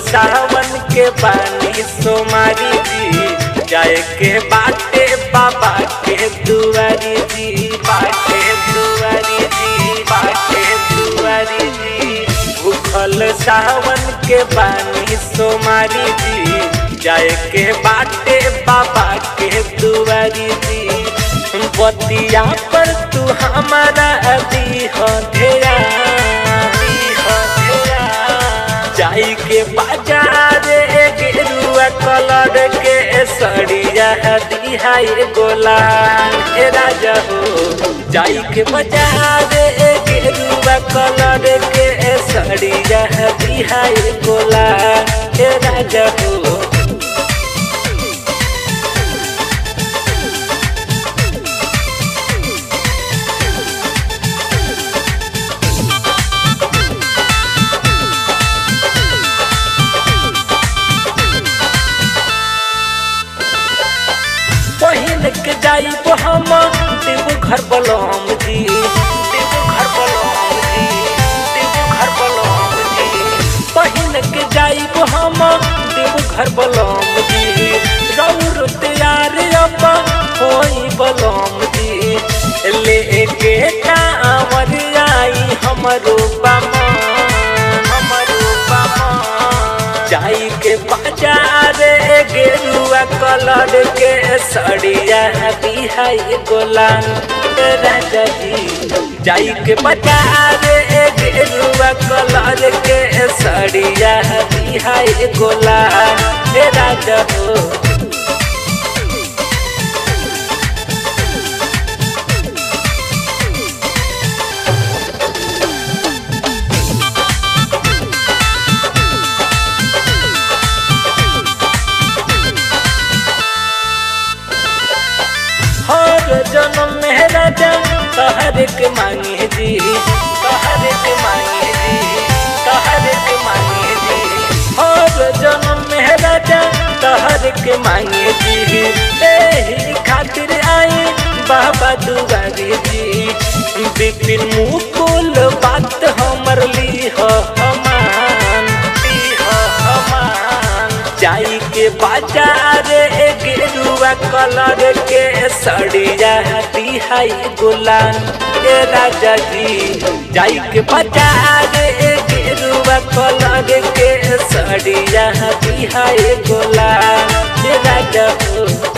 सावन के पानी सोमारी जी जाए के बाटे बाबा के दुआरी जी बाटे दुआरी जी बाटे दुआरी जी भूखल सावन के पानी सोमारी जी जाए के बाटे बाबा के दुआरी जी बतिया पर तू हमारा जाई के बाजार गेरुआ कलर के सड़िया दिहाई गोला राजा हो जाई के बाजार गेरुआ कलर के सड़िया दिहाई गोला राजा हो। पहिन के जाई हम देव घर बलम जी देव घर बलम जी देव घर बलम जी पहिन के जाई हम देव घर बलम जी रौर तैयार अब होई बलम जी लेके कांवर आई हमरो जाई के बाजार गेरुआ कलर के सड़िया दिहाई गोला राजा जी जाई के बाजार गेरुआ कलर के सड़िया दिहाई गोला राजा हो। जन्म में राजा तहर के मांगे जी तहर के मांगे जी तहर के मांगे जी हर जन्म में राजा तहर के मांगे जी एही खातिर आई बाबा दुआरी जी विपिन मुकुल बात हमर ली हो हमान जाई के बाजार गेरुआ कलर के सड़िया दिहाई गुलान राजा जी जाई के बाजार गेरुआ कलर के सड़िया दिहाई गुलान राजा हो।